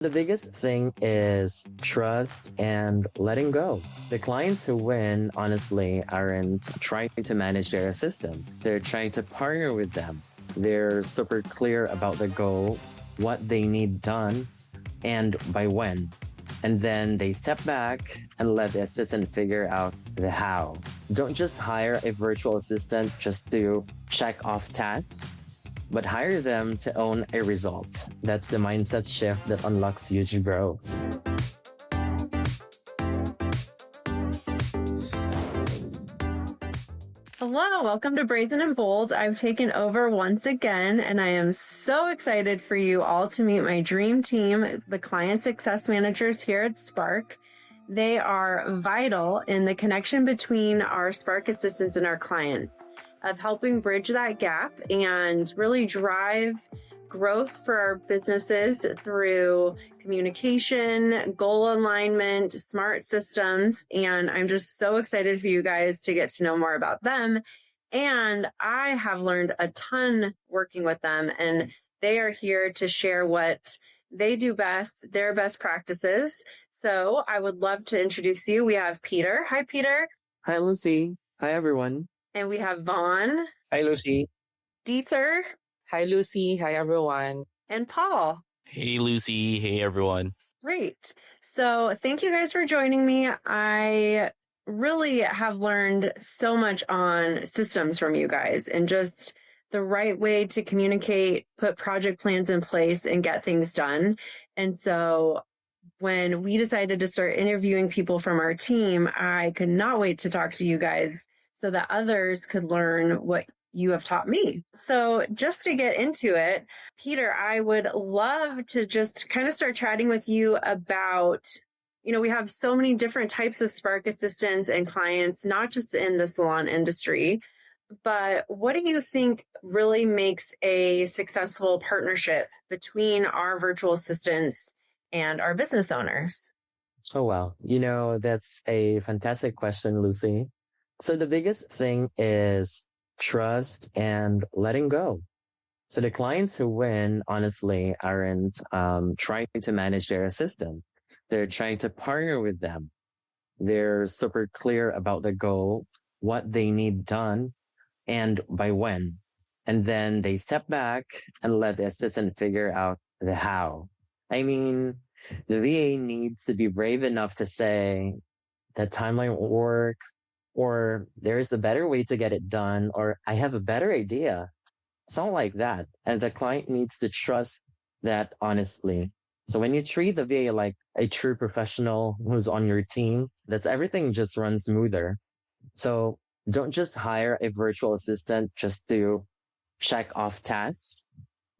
The biggest thing is trust and letting go. The clients who win, honestly, aren't trying to manage their assistant. They're trying to partner with them. They're super clear about the goal, what they need done, and by when. And then they step back and let the assistant figure out the how. Don't just hire a virtual assistant just to check off tasks, but hire them to own a result. That's the mindset shift that unlocks huge growth. Hello, welcome to Brazen and Bold. I've taken over once again, and I am so excited for you all to meet my dream team, the client success managers here at Spark. They are vital in the connection between our Spark assistants and our clients, of helping bridge that gap and really drive growth for our businesses through communication, goal alignment, smart systems. And I'm just so excited for you guys to get to know more about them. And I have learned a ton working with them, and they are here to share what they do best, their best practices. So I would love to introduce you. We have Peter. Hi, Peter. Hi, Lucy. Hi, everyone. And we have Vonn. Hi, Lucy. Diether. Hi, Lucy. Hi, everyone. And Paul. Hey, Lucy. Hey, everyone. Great. So thank you guys for joining me. I really have learned so much on systems from you guys and just the right way to communicate, put project plans in place, and get things done. And so when we decided to start interviewing people from our team, I could not wait to talk to you guys so that others could learn what you have taught me. So just to get into it, Peter, I would love to just kind of start chatting with you about, we have so many different types of Spark assistants and clients, not just in the salon industry, but what do you think really makes a successful partnership between our virtual assistants and our business owners? Oh, wow. That's a fantastic question, Lucy. So the biggest thing is trust and letting go. So the clients who win, honestly, aren't trying to manage their assistant. They're trying to partner with them. They're super clear about the goal, what they need done, and by when. And then they step back and let the assistant figure out the how. I mean, the VA needs to be brave enough to say that timeline won't work, or there's the better way to get it done, or I have a better idea. Something like that. And the client needs to trust that honestly. So when you treat the VA like a true professional who's on your team, that's everything just runs smoother. So don't just hire a virtual assistant just to check off tasks,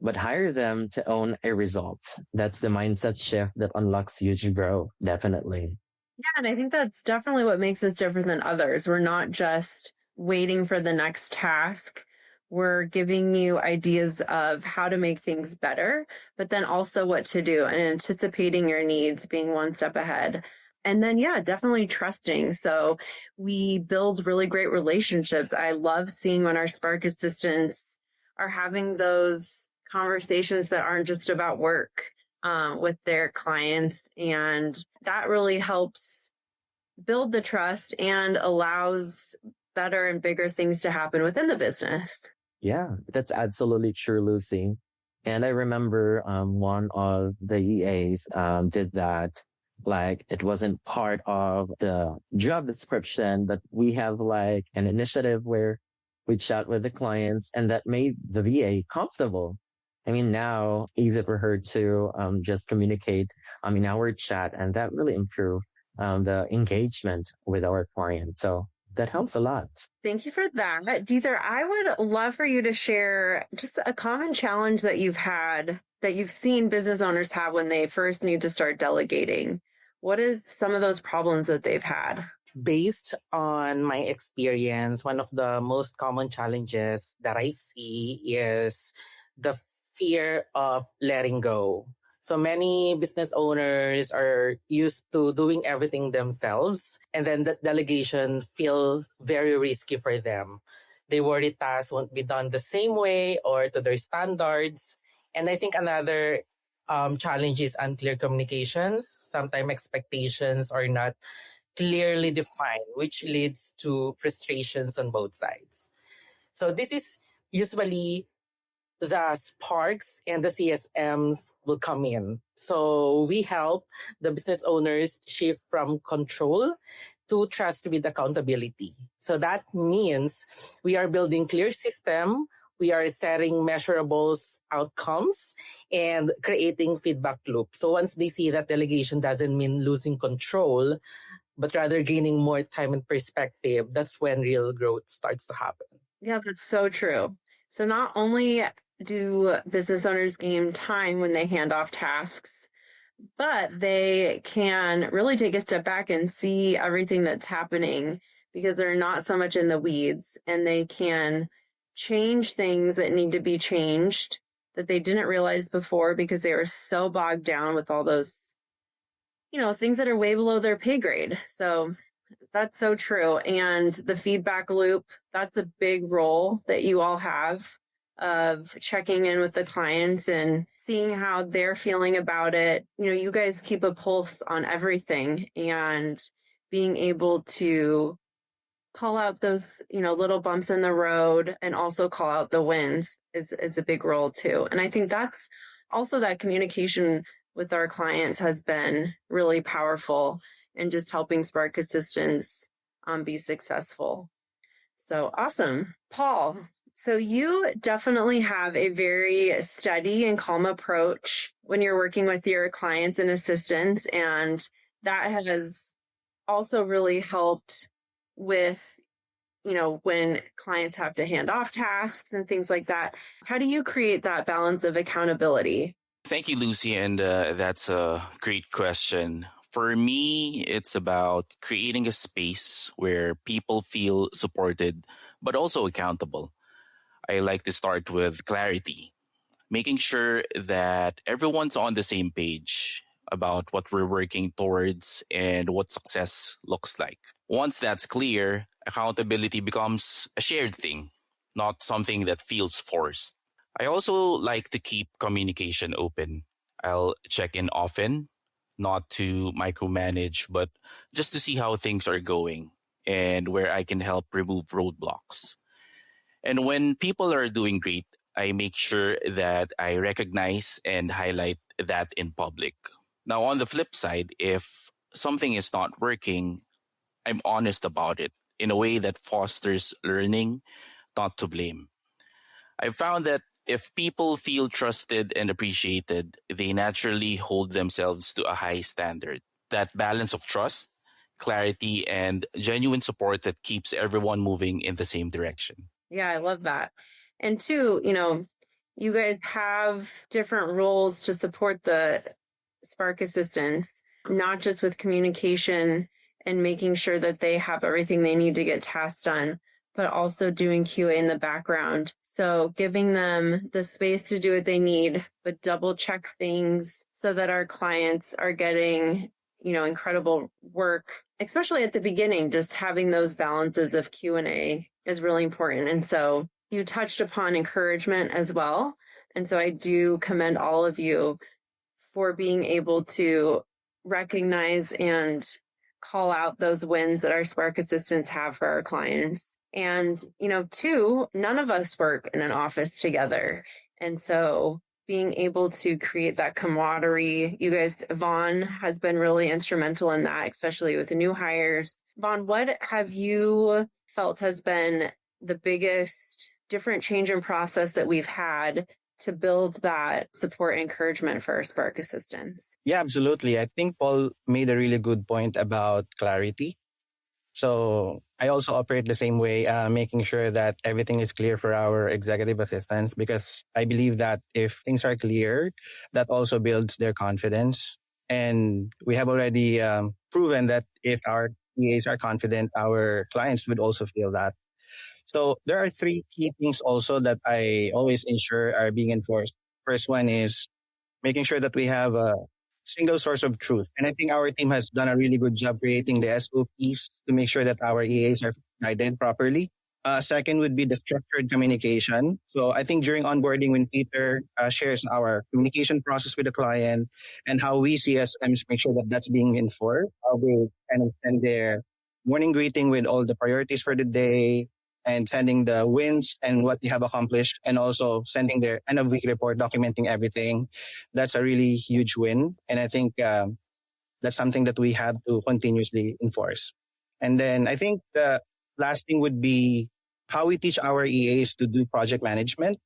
but hire them to own a result. That's the mindset shift that unlocks huge growth, definitely. Yeah, and I think that's definitely what makes us different than others. We're not just waiting for the next task. We're giving you ideas of how to make things better, but then also what to do and anticipating your needs, being one step ahead. And then, yeah, definitely trusting. So we build really great relationships. I love seeing when our Spark assistants are having those conversations that aren't just about work with their clients. And that really helps build the trust and allows better and bigger things to happen within the business. Yeah, that's absolutely true, Lucy. And I remember one of the EAs did that. Like, it wasn't part of the job description, but we have like an initiative where we chat with the clients, and that made the VA comfortable. I mean, now easy for her to just communicate in our chat, and that really improved the engagement with our client. So that helps a lot. Thank you for that. Diether, I would love for you to share just a common challenge that you've had, that you've seen business owners have when they first need to start delegating. What is some of those problems that they've had? Based on my experience, one of the most common challenges that I see is the fear of letting go. So many business owners are used to doing everything themselves, and then the delegation feels very risky for them. They worry tasks won't be done the same way or to their standards. And I think another challenge is unclear communications. Sometimes expectations are not clearly defined, which leads to frustrations on both sides. So this is usually the sparks and the CSMs will come in. So we help the business owners shift from control to trust with accountability. So that means we are building clear system, we are setting measurables outcomes and creating feedback loop. So once they see that delegation doesn't mean losing control, but rather gaining more time and perspective, that's when real growth starts to happen. Yeah, that's so true. So not only do business owners gain time when they hand off tasks, but they can really take a step back and see everything that's happening because they're not so much in the weeds, and they can change things that need to be changed that they didn't realize before because they were so bogged down with all those, things that are way below their pay grade. So that's so true. And the feedback loop, that's a big role that you all have of checking in with the clients and seeing how they're feeling about it. You guys keep a pulse on everything, and being able to call out those, little bumps in the road and also call out the wins is a big role too. And I think that's also that communication with our clients has been really powerful and just helping Spark Assistants be successful. So awesome. Paul, so you definitely have a very steady and calm approach when you're working with your clients and assistants, and that has also really helped with, when clients have to hand off tasks and things like that. How do you create that balance of accountability? Thank you, Lucy. And that's a great question. For me, it's about creating a space where people feel supported, but also accountable. I like to start with clarity, making sure that everyone's on the same page about what we're working towards and what success looks like. Once that's clear, accountability becomes a shared thing, not something that feels forced. I also like to keep communication open. I'll check in often, not to micromanage, but just to see how things are going and where I can help remove roadblocks. And when people are doing great, I make sure that I recognize and highlight that in public. Now, on the flip side, if something is not working, I'm honest about it in a way that fosters learning, not to blame. I've found that if people feel trusted and appreciated, they naturally hold themselves to a high standard. That balance of trust, clarity, and genuine support that keeps everyone moving in the same direction. Yeah, I love that. And two, you guys have different roles to support the Spark Assistants, not just with communication and making sure that they have everything they need to get tasks done, but also doing QA in the background. So giving them the space to do what they need, but double check things so that our clients are getting, incredible work, especially at the beginning. Just having those balances of Q&A is really important. And so you touched upon encouragement as well. And so I do commend all of you for being able to recognize and call out those wins that our Spark Assistants have for our clients. And, two, none of us work in an office together. And so being able to create that camaraderie, you guys, Vonn has been really instrumental in that, especially with the new hires. Vonn, what have you felt has been the biggest different change in process that we've had to build that support and encouragement for our Spark Assistants? Yeah, absolutely. I think Paul made a really good point about clarity. So I also operate the same way, making sure that everything is clear for our executive assistants, because I believe that if things are clear, that also builds their confidence. And we have already proven that if our EAs are confident, our clients would also feel that. So there are three key things also that I always ensure are being enforced. First one is making sure that we have a single source of truth. And I think our team has done a really good job creating the SOPs to make sure that our EAs are guided properly. Second would be the structured communication. So I think during onboarding, when Peter shares our communication process with the client and how we CSMs make sure that that's being enforced, how they kind of send their morning greeting with all the priorities for the day and sending the wins and what they have accomplished, and also sending their end of week report documenting everything. That's a really huge win. And I think that's something that we have to continuously enforce. And then I think the last thing would be how we teach our EAs to do project management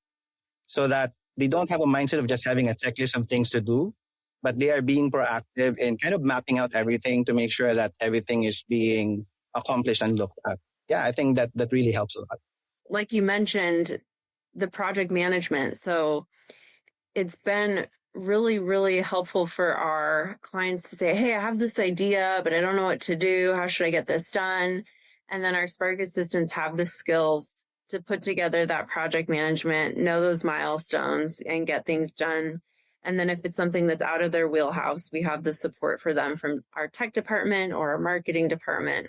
so that they don't have a mindset of just having a checklist of things to do, but they are being proactive in kind of mapping out everything to make sure that everything is being accomplished and looked at. Yeah, I think that really helps a lot. Like you mentioned, the project management. So it's been really, really helpful for our clients to say, hey, I have this idea, but I don't know what to do. How should I get this done? And then our Spark assistants have the skills to put together that project management, know those milestones, and get things done. And then if it's something that's out of their wheelhouse, we have the support for them from our tech department or our marketing department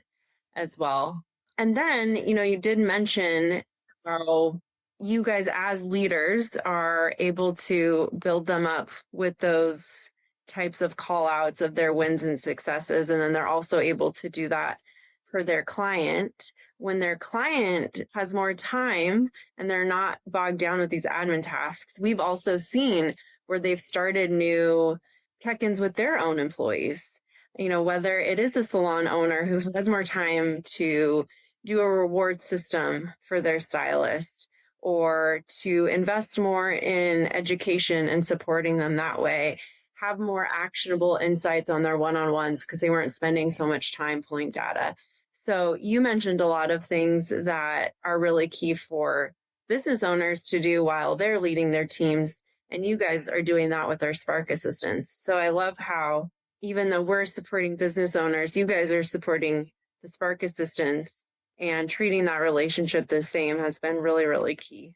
as well. And then, you did mention how you guys as leaders are able to build them up with those types of call outs of their wins and successes. And then they're also able to do that for their client when their client has more time and they're not bogged down with these admin tasks. We've also seen where they've started new check-ins with their own employees, whether it is the salon owner who has more time to do a reward system for their stylist, or to invest more in education and supporting them that way, have more actionable insights on their one-on-ones because they weren't spending so much time pulling data. So you mentioned a lot of things that are really key for business owners to do while they're leading their teams. And you guys are doing that with our Spark assistants. So I love how even though we're supporting business owners, you guys are supporting the Spark assistants, and treating that relationship the same has been really, really key.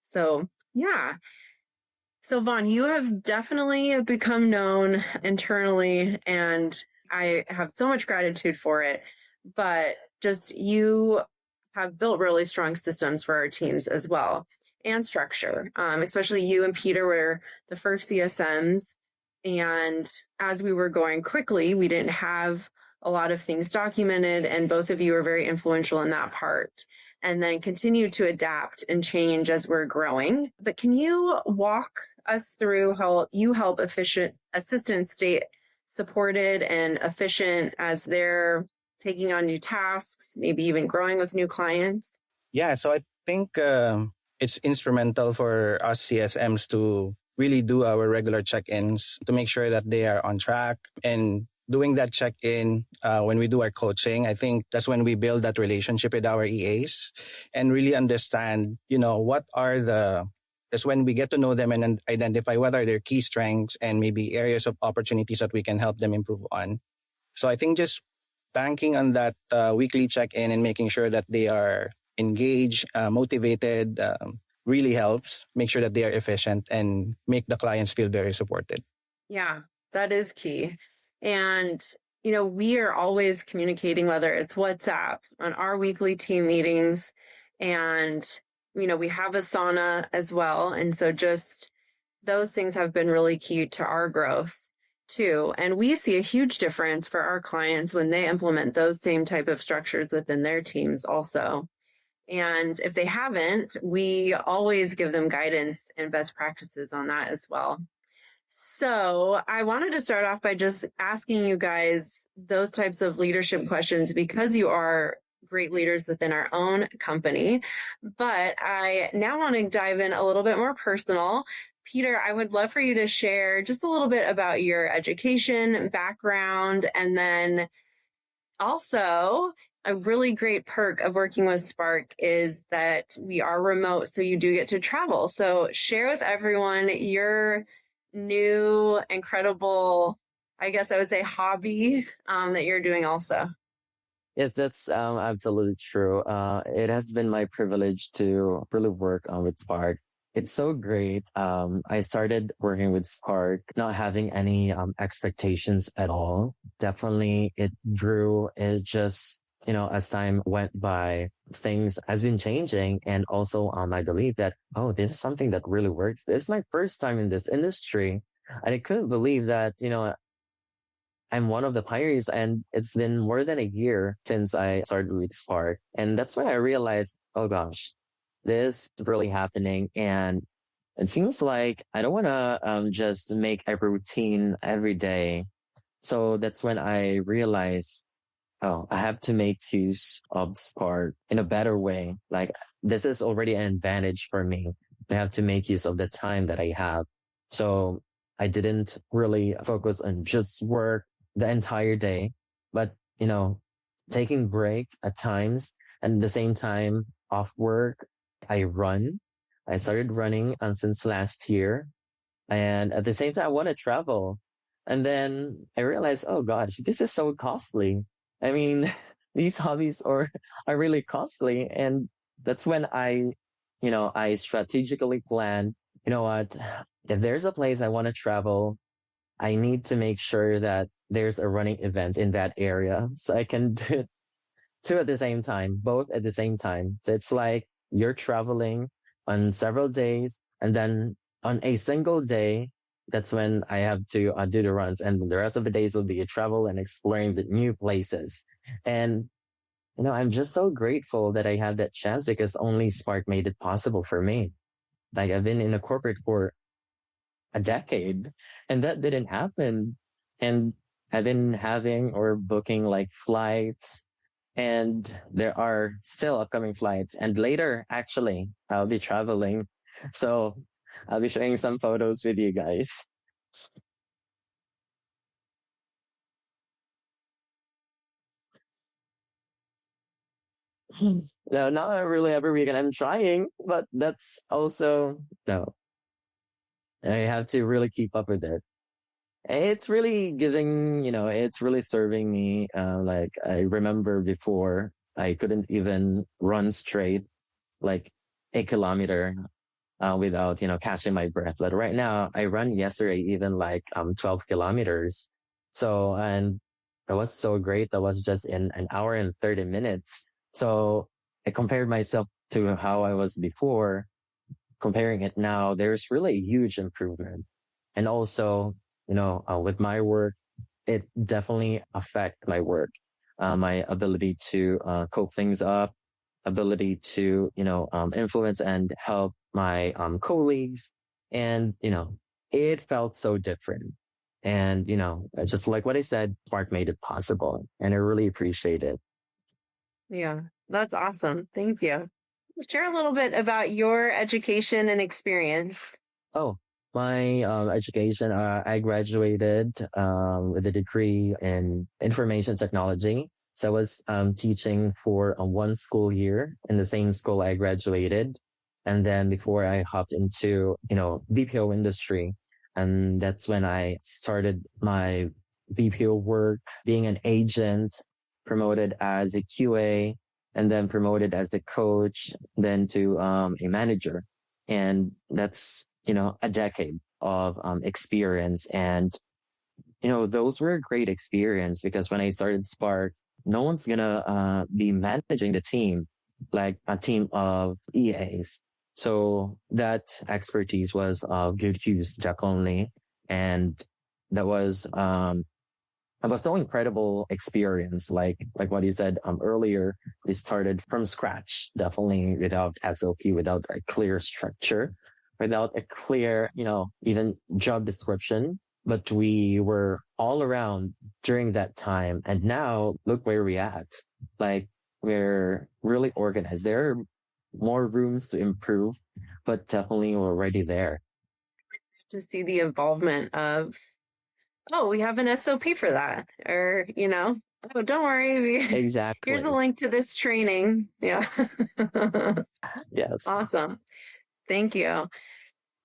So, yeah. So, Vonn, you have definitely become known internally, and I have so much gratitude for it. But just you have built really strong systems for our teams as well, and structure. Especially you and Peter were the first CSMs. And as we were going quickly, we didn't have a lot of things documented, and both of you are very influential in that part, and then continue to adapt and change as we're growing. But can you walk us through how you help efficient assistants stay supported and efficient as they're taking on new tasks, maybe even growing with new clients? Yeah, so I think it's instrumental for us CSMs to really do our regular check-ins to make sure that they are on track. And doing that check-in when we do our coaching, I think that's when we build that relationship with our EAs and really understand, that's when we get to know them and identify what are their key strengths and maybe areas of opportunities that we can help them improve on. So I think just banking on that weekly check-in and making sure that they are engaged, motivated, really helps make sure that they are efficient and make the clients feel very supported. Yeah, that is key. And, we are always communicating, whether it's WhatsApp, on our weekly team meetings, and, we have Asana as well. And so just those things have been really key to our growth too. And we see a huge difference for our clients when they implement those same type of structures within their teams also. And if they haven't, we always give them guidance and best practices on that as well. So I wanted to start off by just asking you guys those types of leadership questions because you are great leaders within our own company. But I now want to dive in a little bit more personal. Peter, I would love for you to share just a little bit about your education, background, and then also a really great perk of working with Spark is that we are remote, so you do get to travel. So share with everyone your new, incredible, I guess I would say, hobby that you're doing also. Yeah, that's absolutely true. It has been my privilege to really work with Spark. It's so great. I started working with Spark, not having any expectations at all. Definitely, it grew. It's just as time went by, things has been changing. And also, I believe that, oh, this is something that really works. This is my first time in this industry. And I couldn't believe that, I'm one of the pioneers, and it's been more than a year since I started with Spark. And that's when I realized, oh gosh, this is really happening. And it seems like I don't want to just make a routine every day. So that's when I realized, oh, I have to make use of Spark in a better way. Like, this is already an advantage for me. I have to make use of the time that I have. So I didn't really focus on just work the entire day, but, taking breaks at times, and at the same time off work, I run. I started running since last year. And at the same time, I want to travel. And then I realized, oh gosh, this is so costly. I mean, these hobbies are really costly. And that's when I strategically plan, you know what, if there's a place I want to travel, I need to make sure that there's a running event in that area so I can do two at the same time, both at the same time. So it's like you're traveling on several days, and then on a single day, that's when I have to do the runs. And the rest of the days will be a travel and exploring the new places. And, I'm just so grateful that I had that chance, because only Spark made it possible for me. Like, I've been in a corporate for a decade, and that didn't happen. And I've been having or booking like flights, and there are still upcoming flights. And later, actually, I'll be traveling. So I'll be sharing some photos with you guys. No, not really every weekend. I'm trying, but that's also, no, I have to really keep up with it. It's really giving, it's really serving me. Like, I remember before I couldn't even run straight, like 8 kilometer, without, catching my breath. But right now I run yesterday, even like, 12 kilometers. So, and that was so great. That was just in an hour and 30 minutes. So I compared myself to how I was before. Comparing it now, there's really a huge improvement. And also, with my work, it definitely affect my work, my ability to cope things up, ability to, influence and help my colleagues. And, it felt so different. And, just like what I said, Spark made it possible. And I really appreciate it. Yeah, that's awesome. Thank you. Share a little bit about your education and experience. Oh, my education, I graduated with a degree in information technology. So I was teaching for one school year in the same school I graduated. And then before I hopped into, BPO industry. And that's when I started my BPO work, being an agent, promoted as a QA, and then promoted as the coach, then to a manager. And that's, a decade of experience. And, those were a great experience, because when I started Spark, no one's gonna be managing the team, like a team of EAs. So that expertise was of good use, definitely. And that was it was so incredible experience. Like what you said earlier, we started from scratch, definitely without SOP, without a clear structure, without a clear, even job description. But we were all around during that time. And now look where we're at. Like, we're really organized. There are more rooms to improve, but definitely we're already there. To see the involvement of, oh, we have an SOP for that. Or, oh, don't worry. Exactly. Here's a link to this training. Yeah. Yes. Awesome. Thank you.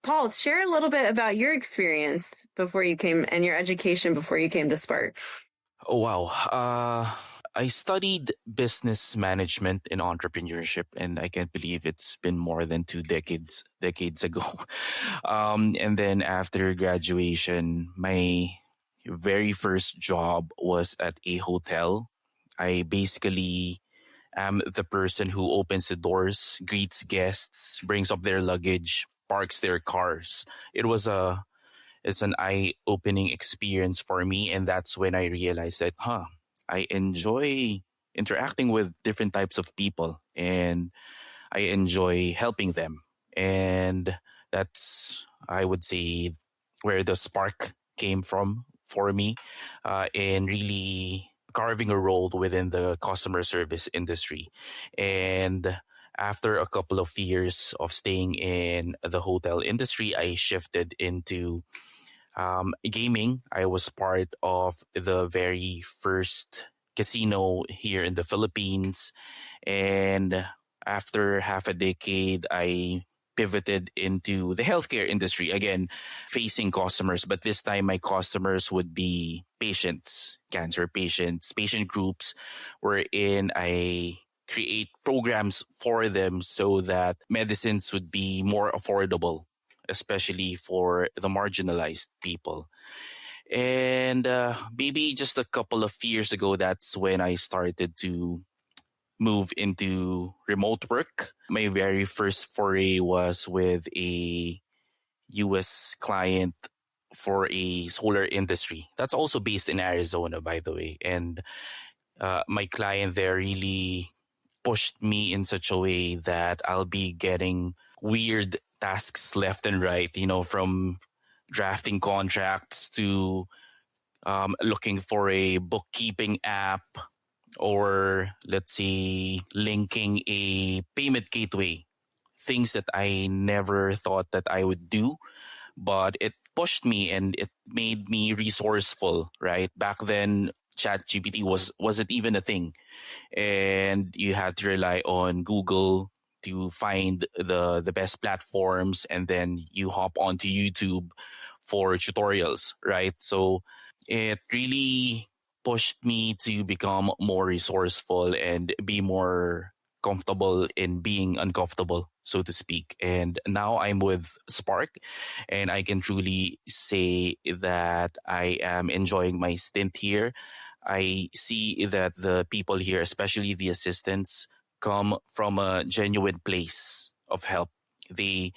Paul, share a little bit about your experience before you came, and your education before you came to Spark. Oh, wow. I studied business management and entrepreneurship, and I can't believe it's been more than 2 decades ago. And then after graduation, my very first job was at a hotel. I basically am the person who opens the doors, greets guests, brings up their luggage, parks their cars. It was a it's an eye-opening experience for me, and that's when I realized that, I enjoy interacting with different types of people, and I enjoy helping them. And that's, I would say, where the spark came from for me, in really carving a role within the customer service industry. And after a couple of years of staying in the hotel industry, I shifted into gaming. I was part of the very first casino here in the Philippines. And after half a decade, I pivoted into the healthcare industry again, facing customers. But this time, my customers would be patients, cancer patients, patient groups, wherein I create programs for them so that medicines would be more affordable, especially for the marginalized people. And maybe just a couple of years ago, that's when I started to move into remote work. My very first foray was with a US client for a solar industry. That's also based in Arizona, by the way. And my client there really pushed me in such a way that I'll be getting weird tasks left and right, from drafting contracts to looking for a bookkeeping app, or let's say linking a payment gateway, things that I never thought that I would do, but it pushed me and it made me resourceful, right? Back then, ChatGPT wasn't even a thing, and you had to rely on Google to find the best platforms, and then you hop onto YouTube for tutorials, right? So it really pushed me to become more resourceful and be more comfortable in being uncomfortable, so to speak. And now I'm with Spark, and I can truly say that I am enjoying my stint here. I see that the people here, especially the assistants, come from a genuine place of help. They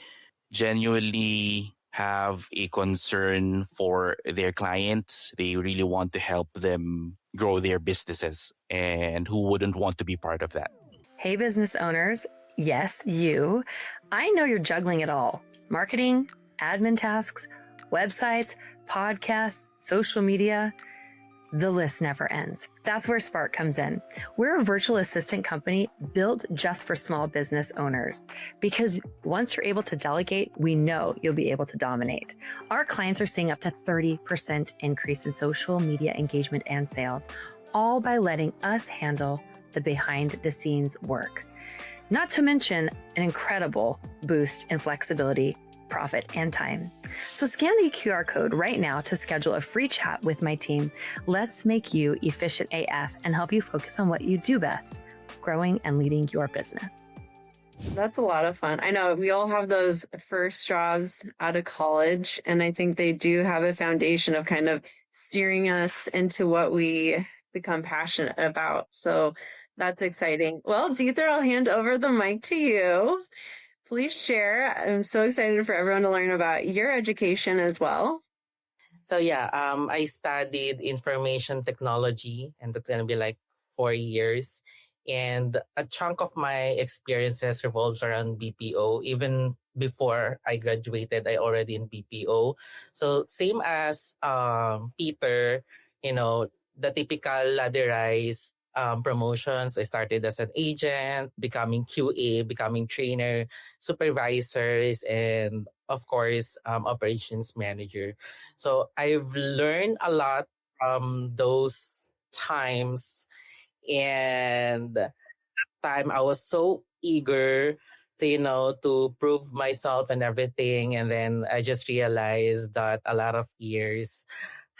genuinely have a concern for their clients. They really want to help them grow their businesses. And who wouldn't want to be part of that? Hey, business owners. Yes, you. I know you're juggling it all: marketing, admin tasks, websites, podcasts, social media. The list never ends. That's where Spark comes in. We're a virtual assistant company built just for small business owners, because once you're able to delegate, we know you'll be able to dominate. Our clients are seeing up to 30% increase in social media engagement and sales, all by letting us handle the behind the scenes work. Not to mention an incredible boost in flexibility, profit, and time. So scan the QR code right now to schedule a free chat with my team. Let's make you efficient AF and help you focus on what you do best: growing and leading your business. That's a lot of fun. I know we all have those first jobs out of college, and I think they do have a foundation of kind of steering us into what we become passionate about. So that's exciting. Well, Diether, I'll hand over the mic to you. Please share. I'm so excited for everyone to learn about your education as well. So yeah, I studied information technology, and that's gonna be like 4 years. And a chunk of my experiences revolves around BPO. Even before I graduated, I already in BPO. So same as Peter, the typical ladder rise promotions. I started as an agent, becoming QA, becoming trainer, supervisors, and of course, operations manager. So I've learned a lot from those times, and that time I was so eager to prove myself and everything. And then I just realized that a lot of years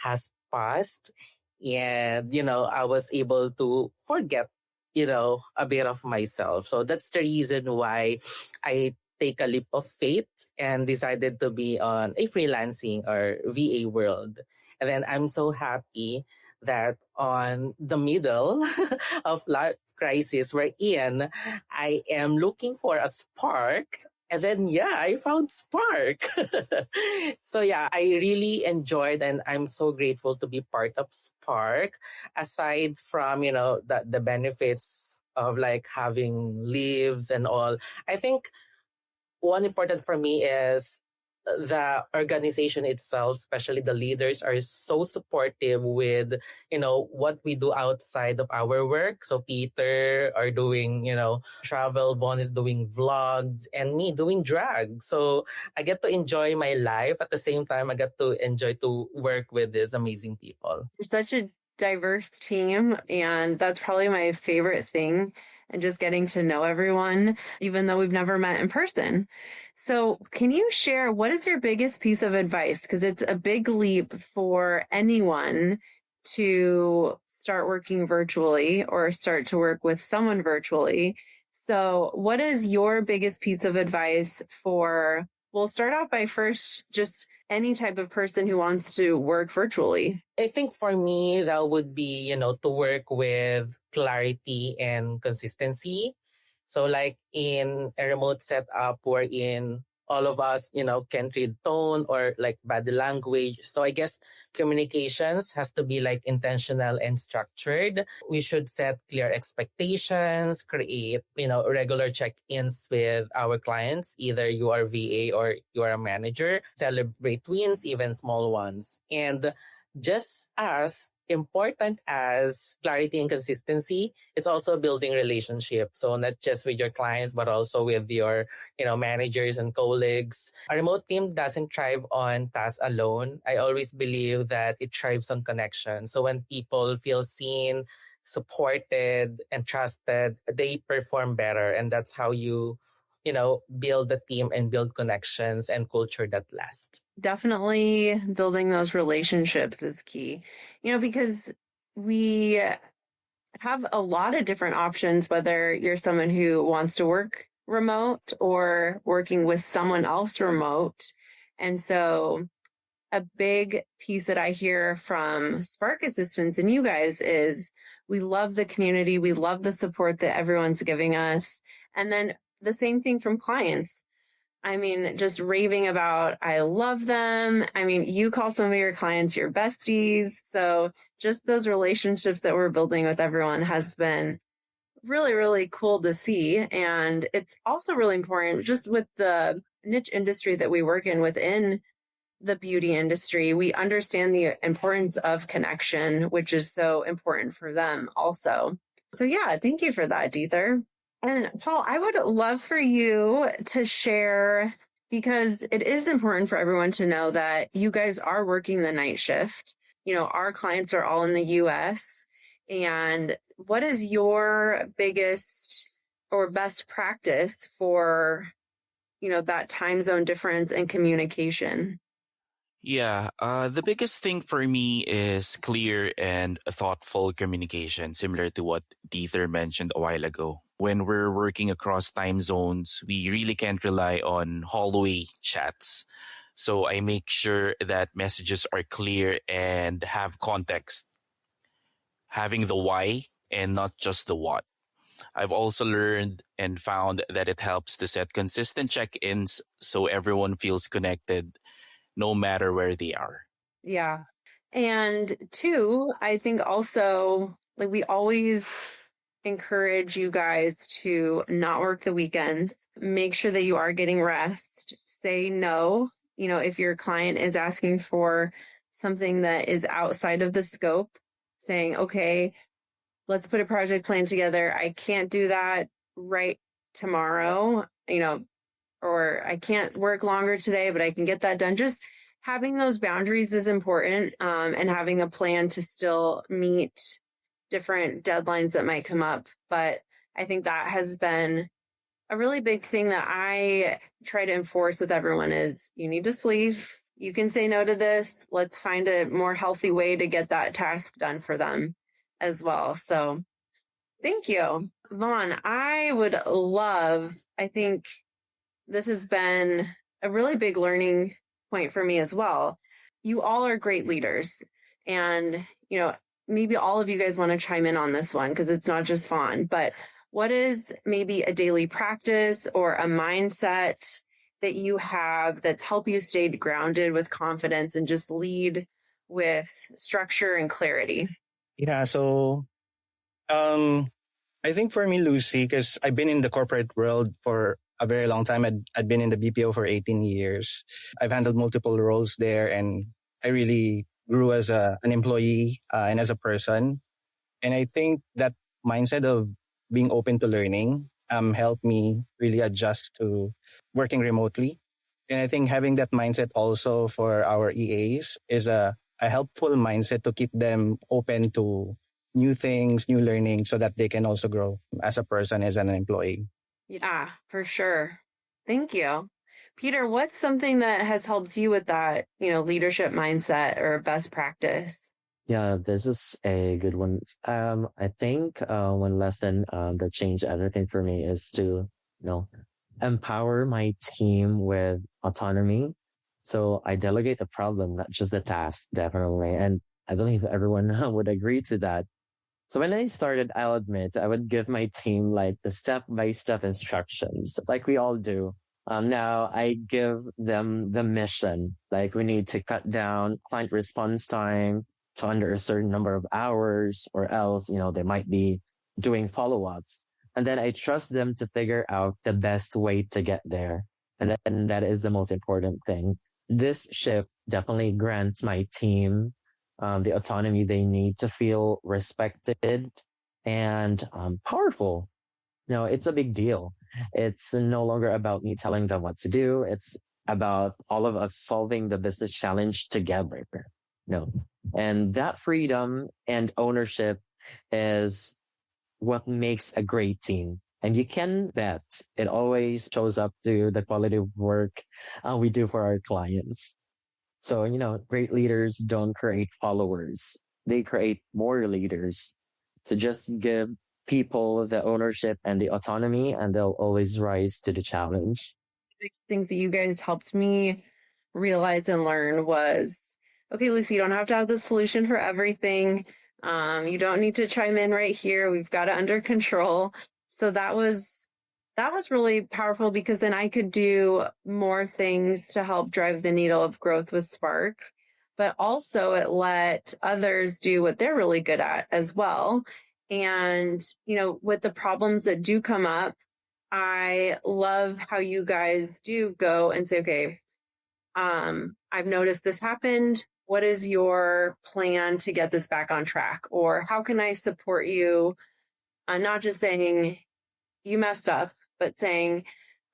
has passed, and I was able to forget a bit of myself. So that's the reason why I take a leap of faith and decided to be on a freelancing or VA world. And then I'm so happy that on the middle of life crisis we're in, I am looking for a spark. And then, yeah, I found Spark. So, yeah, I really enjoyed and I'm so grateful to be part of Spark. Aside from, the benefits of like having leaves and all, I think one important for me is the organization itself, especially the leaders, are so supportive with, what we do outside of our work. So Peter are doing, travel, Vonn is doing vlogs, and me doing drag. So I get to enjoy my life. At the same time, I get to enjoy to work with these amazing people. You're such a diverse team, and that's probably my favorite thing, and just getting to know everyone, even though we've never met in person. So can you share, what is your biggest piece of advice? Because it's a big leap for anyone to start working virtually or start to work with someone virtually. So what is your biggest piece of advice for, we'll start off by first just any type of person who wants to work virtually? I think for me, that would be, to work with clarity and consistency. So like in a remote setup wherein all of us, can't read tone or like body language. So I guess communications has to be like intentional and structured. We should set clear expectations, create, regular check-ins with our clients. Either you are VA or you are a manager, celebrate wins, even small ones. And just as important as clarity and consistency, it's also building relationships. So not just with your clients, but also with your, managers and colleagues. A remote team doesn't thrive on tasks alone. I always believe that it thrives on connection. So when people feel seen, supported, and trusted, they perform better. And that's how you build the team and build connections and culture that lasts. Definitely building those relationships is key, because we have a lot of different options, whether you're someone who wants to work remote or working with someone else remote. And so a big piece that I hear from Spark Assistants and you guys is we love the community. We love the support that everyone's giving us. And then the same thing from clients. I mean, just raving about, I love them. I mean, you call some of your clients your besties. So just those relationships that we're building with everyone has been really, really cool to see. And it's also really important just with the niche industry that we work in within the beauty industry. We understand the importance of connection, which is so important for them also. So yeah, thank you for that, Diether. And Paul, I would love for you to share, because it is important for everyone to know that you guys are working the night shift. Our clients are all in the US. And what is your biggest or best practice for, that time zone difference and communication? Yeah, the biggest thing for me is clear and thoughtful communication, similar to what Diether mentioned a while ago. When we're working across time zones, we really can't rely on hallway chats. So I make sure that messages are clear and have context, having the why and not just the what. I've also learned and found that it helps to set consistent check-ins so everyone feels connected no matter where they are. Yeah. And two, I think also, like, we always encourage you guys to not work the weekends. Make sure that you are getting rest. Say no. If your client is asking for something that is outside of the scope, saying, okay, let's put a project plan together. I can't do that right tomorrow, or I can't work longer today, but I can get that done. Just having those boundaries is important, and having a plan to still meet different deadlines that might come up. But I think that has been a really big thing that I try to enforce with everyone is you need to sleep. You can say no to this. Let's find a more healthy way to get that task done for them as well. So thank you. Vonn, I think this has been a really big learning point for me as well. You all are great leaders. And, maybe all of you guys want to chime in on this one because it's not just Vonn, but what is maybe a daily practice or a mindset that you have that's helped you stay grounded with confidence and just lead with structure and clarity? Yeah, so I think for me, Lucy, because I've been in the corporate world for a very long time. I'd been in the BPO for 18 years. I've handled multiple roles there, and I really grew as an employee and as a person. And I think that mindset of being open to learning helped me really adjust to working remotely. And I think having that mindset also for our EAs is a helpful mindset to keep them open to new things, new learning, so that they can also grow as a person, as an employee. Yeah, for sure. Thank you. Peter, what's something that has helped you with that, leadership mindset or best practice? Yeah, this is a good one. I think one lesson that changed everything for me is to, empower my team with autonomy. So I delegate the problem, not just the task, definitely. And I believe everyone would agree to that. So when I started, I'll admit, I would give my team like the step-by-step instructions, like we all do. Now I give them the mission, like we need to cut down client response time to under a certain number of hours, or else, they might be doing follow-ups. And then I trust them to figure out the best way to get there. And that is the most important thing. This shift definitely grants my team the autonomy they need to feel respected and powerful. It's a big deal. It's no longer about me telling them what to do. It's about all of us solving the business challenge together. No. And that freedom and ownership is what makes a great team. And you can bet it always shows up to the quality of work we do for our clients. So, great leaders don't create followers. They create more leaders. So just give people the ownership and the autonomy, and they'll always rise to the challenge. I think that you guys helped me realize and learn was, okay, Lucy, you don't have to have the solution for everything. You don't need to chime in right here. We've got it under control. So that was really powerful because then I could do more things to help drive the needle of growth with Spark, but also it let others do what they're really good at as well. And, with the problems that do come up, I love how you guys do go and say, okay, I've noticed this happened. What is your plan to get this back on track? Or how can I support you? Not just saying you messed up, but saying,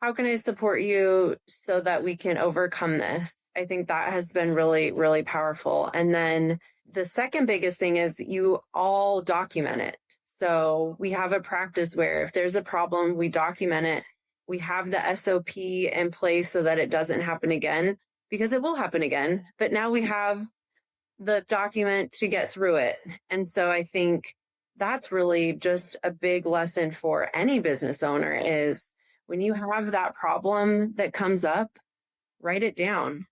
how can I support you so that we can overcome this? I think that has been really, really powerful. And then the second biggest thing is you all document it. So we have a practice where if there's a problem, we document it. We have the SOP in place so that it doesn't happen again, because it will happen again. But now we have the document to get through it. And so I think that's really just a big lesson for any business owner is when you have that problem that comes up, write it down.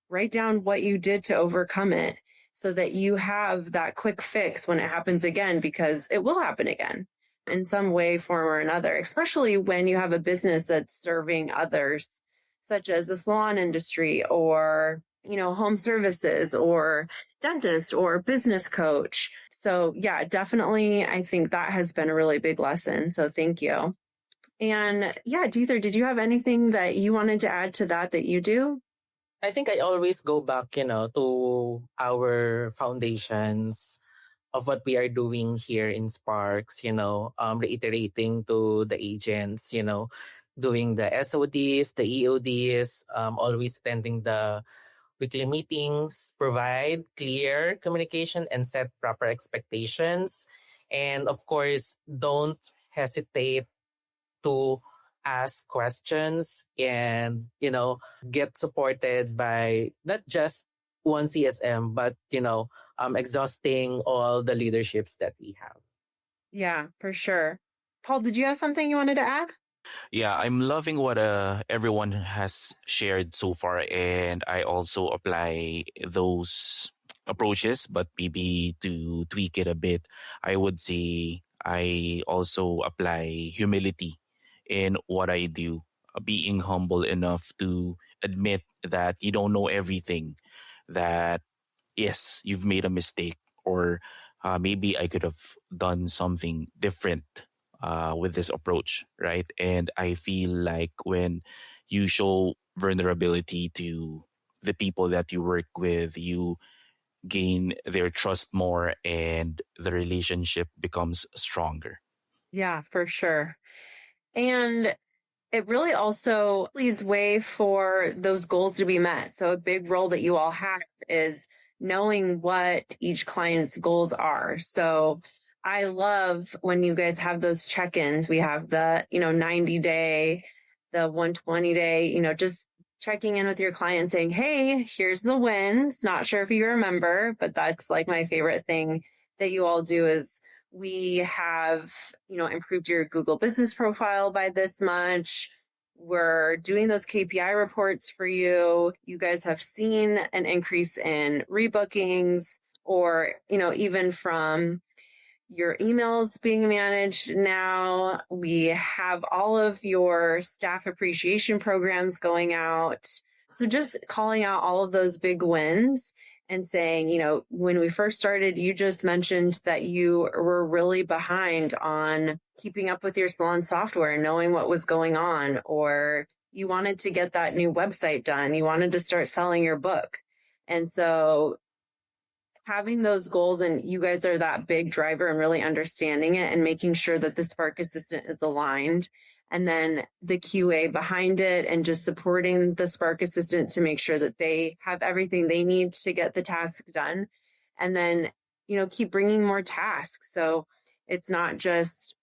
Write down what you did to overcome it so that you have that quick fix when it happens again, because it will happen again in some way, form, or another, especially when you have a business that's serving others, such as the salon industry or, home services or dentist or business coach. So yeah, definitely. I think that has been a really big lesson. So thank you. And yeah, Diether, did you have anything that you wanted to add to that you do? I think I always go back, to our foundations of what we are doing here in Sparks, reiterating to the agents, doing the SODs, the EODs, always attending the weekly meetings, provide clear communication and set proper expectations. And of course, don't hesitate to ask questions and, get supported by not just one CSM, but, exhausting all the leaderships that we have. Yeah, for sure. Paul, did you have something you wanted to add? Yeah, I'm loving what everyone has shared so far, and I also apply those approaches, but maybe to tweak it a bit, I would say I also apply humility in what I do, being humble enough to admit that you don't know everything, that yes, you've made a mistake, or maybe I could have done something different with this approach, right? And I feel like when you show vulnerability to the people that you work with, you gain their trust more and the relationship becomes stronger. Yeah, for sure. And it really also leads way for those goals to be met. So a big role that you all have is knowing what each client's goals are. So I love when you guys have those check-ins. We have the, 90 day, the 120 day, just checking in with your client saying, hey, here's the wins. Not sure if you remember, but that's like my favorite thing that you all do is we have, improved your Google business profile by this much. We're doing those KPI reports for you. You guys have seen an increase in rebookings or, even from your emails being managed now. We have all of your staff appreciation programs going out. So just calling out all of those big wins and saying, when we first started, you just mentioned that you were really behind on keeping up with your salon software and knowing what was going on, or you wanted to get that new website done. You wanted to start selling your book. And so having those goals, and you guys are that big driver and really understanding it and making sure that the Spark Assistant is aligned, and then the QA behind it and just supporting the Spark Assistant to make sure that they have everything they need to get the task done. And then, keep bringing more tasks. So it's not just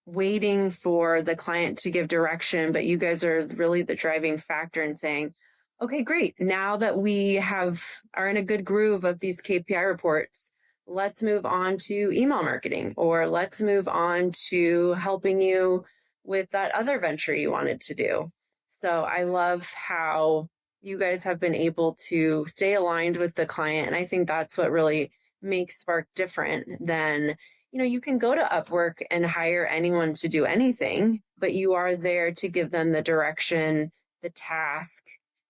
waiting for the client to give direction, but you guys are really the driving factor in saying, okay, great. Now that we are in a good groove of these KPI reports, let's move on to email marketing, or let's move on to helping you with that other venture you wanted to do. So I love how you guys have been able to stay aligned with the client. And I think that's what really makes Spark different than, you can go to Upwork and hire anyone to do anything, but you are there to give them the direction, the task,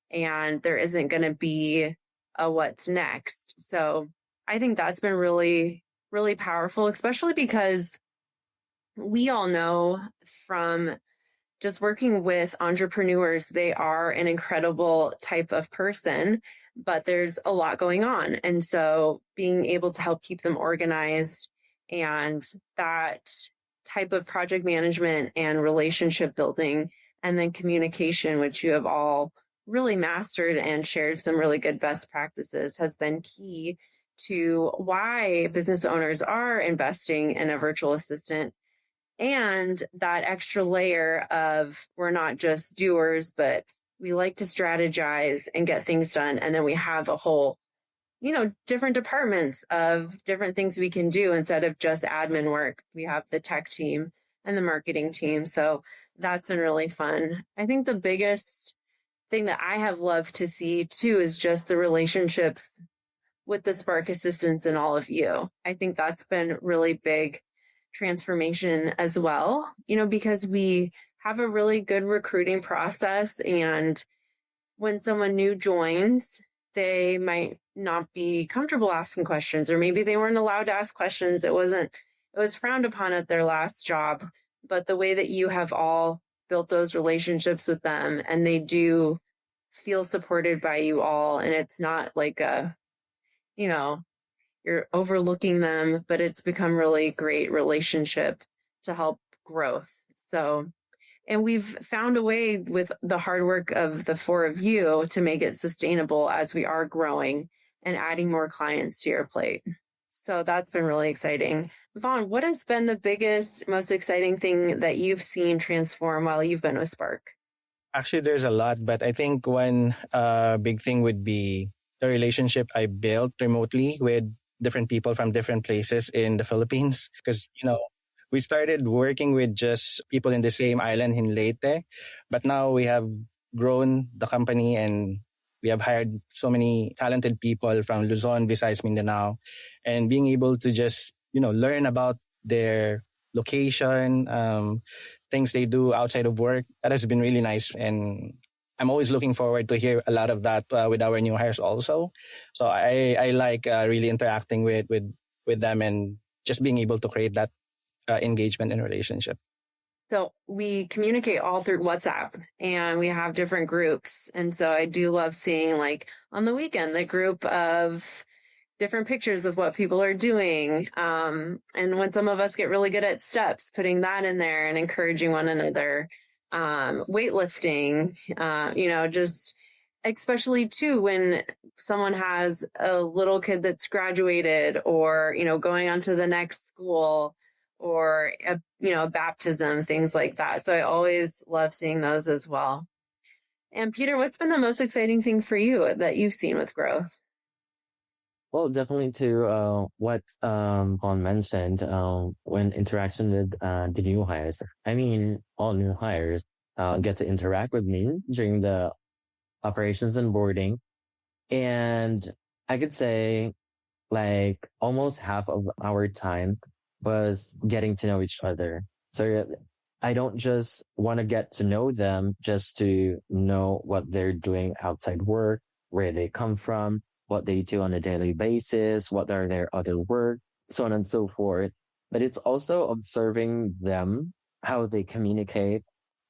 and there isn't going to be a what's next. So I think that's been really, really powerful, especially because we all know from just working with entrepreneurs, they are an incredible type of person, but there's a lot going on. And so being able to help keep them organized and that type of project management and relationship building, and then communication, which you have all really mastered and shared some really good best practices, has been key to why business owners are investing in a virtual assistant. And that extra layer of we're not just doers, but we like to strategize and get things done. And then we have a whole, different departments of different things we can do instead of just admin work. We have the tech team and the marketing team. So that's been really fun. I think the biggest thing that I have loved to see too is just the relationships with the Spark Assistants and all of you. I think that's been really big transformation as well, because we have a really good recruiting process. And when someone new joins, they might not be comfortable asking questions, or maybe they weren't allowed to ask questions. It was frowned upon at their last job. But the way that you have all built those relationships with them, and they do feel supported by you all, and it's not like you're overlooking them, but it's become really great relationship to help growth. So, and we've found a way with the hard work of the four of you to make it sustainable as we are growing and adding more clients to your plate. So that's been really exciting. Vonn, what has been the biggest, most exciting thing that you've seen transform while you've been with Spark? Actually, there's a lot, but I think one big thing would be the relationship I built remotely with different people from different places in the Philippines. Because, we started working with just people in the same island in Leyte, but now we have grown the company and We have hired so many talented people from Luzon, Visayas, Mindanao, and being able to just, learn about their location, things they do outside of work. That has been really nice. And I'm always looking forward to hear a lot of that with our new hires also. So I like really interacting with them and just being able to create that engagement and relationship. So we communicate all through WhatsApp, and we have different groups. And so I do love seeing, like, on the weekend, the group of different pictures of what people are doing. And when some of us get really good at steps, putting that in there and encouraging one another. Weightlifting, just especially too when someone has a little kid that's graduated or, going on to the next school or, a baptism, things like that. So I always love seeing those as well. And Peter, what's been the most exciting thing for you that you've seen with growth? Well, definitely to what Vonn mentioned, when interaction with the new hires. I mean, all new hires get to interact with me during the operations and boarding. And I could say like almost half of our time was getting to know each other. So I don't just want to get to know them just to know what they're doing outside work, where they come from, what they do on a daily basis, what are their other work, so on and so forth. But it's also observing them, how they communicate,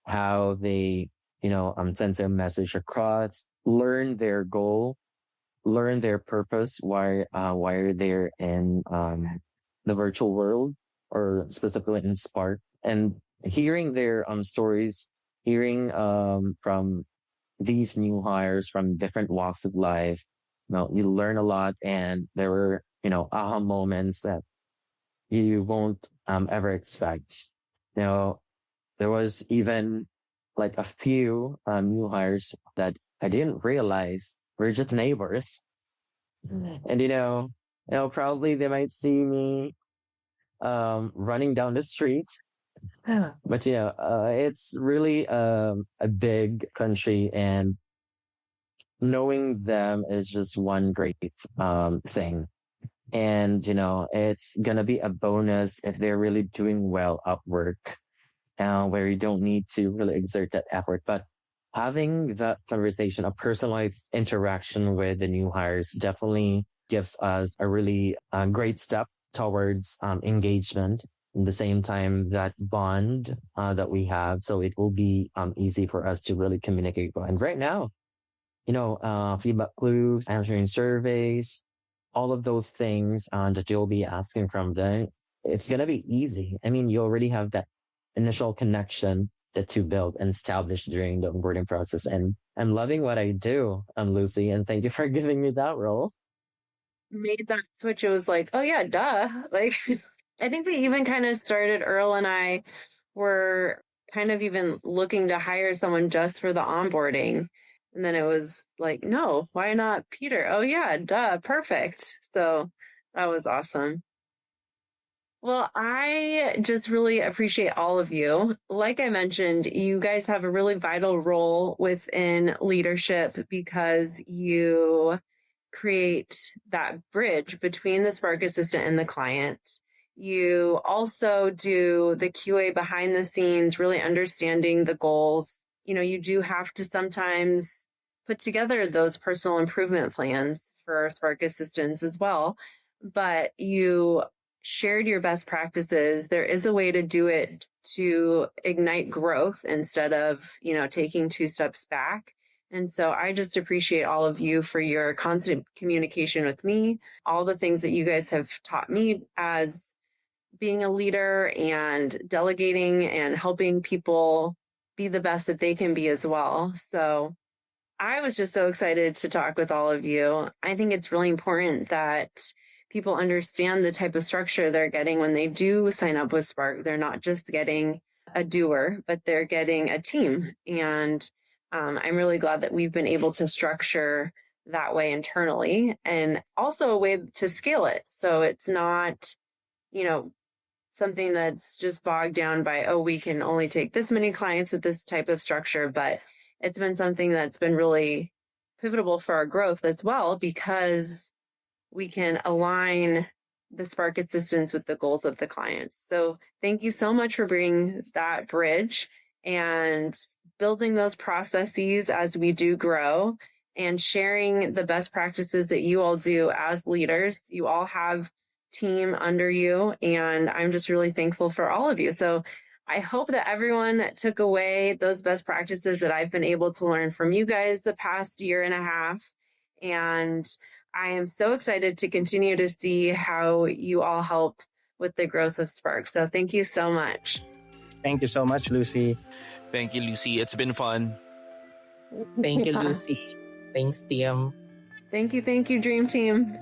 how they, send their message across, learn their goal, learn their purpose, why are they in the virtual world or specifically in Spark, and hearing their stories, hearing from these new hires from different walks of life. You learn a lot, and there were, aha moments that you won't ever expect. There was even like a few new hires that I didn't realize were just neighbors. And, probably they might see me running down the street. But, it's really a big country, and knowing them is just one great thing. And, it's going to be a bonus if they're really doing well at work, where you don't need to really exert that effort. But having that conversation, a personalized interaction with the new hires definitely gives us a really great step towards engagement. At the same time, that bond that we have. So it will be easy for us to really communicate. And right now, feedback loops, answering surveys, all of those things that you'll be asking from them, it's going to be easy. I mean, you already have that initial connection that you build and established during the onboarding process. And I'm loving what I do, Lucy, and thank you for giving me that role. Made that switch. It was like, oh yeah, duh. Like, I think we even kind of started, Earl and I were kind of even looking to hire someone just for the onboarding. And then it was like, no, why not Peter? Oh yeah, duh, perfect. So that was awesome. Well, I just really appreciate all of you. Like I mentioned, you guys have a really vital role within leadership because you create that bridge between the Spark assistant and the client. You also do the QA behind the scenes, really understanding the goals. You do have to sometimes put together those personal improvement plans for our Spark assistants as well. But you shared your best practices. There is a way to do it to ignite growth instead of, taking 2 steps back. And so I just appreciate all of you for your constant communication with me, all the things that you guys have taught me as being a leader and delegating and helping people be the best that they can be as well. So I was just so excited to talk with all of you. I think it's really important that people understand the type of structure they're getting when they do sign up with Spark. They're not just getting a doer, but they're getting a team. And I'm really glad that we've been able to structure that way internally, and also a way to scale it. So it's not, something that's just bogged down by, oh, we can only take this many clients with this type of structure, but it's been something that's been really pivotal for our growth as well, because we can align the Spark assistants with the goals of the clients. So thank you so much for bringing that bridge and building those processes as we do grow, and sharing the best practices that you all do as leaders. You all have team under you, and I'm just really thankful for all of you. So I hope that everyone took away those best practices that I've been able to learn from you guys the past year and a half. And I am so excited to continue to see how you all help with the growth of Spark. So thank you so much. Thank you so much, Lucy. Thank you, Lucy. It's been fun. Thank you, Yeah. Lucy. Thanks, Tim. Thank you, Dream Team.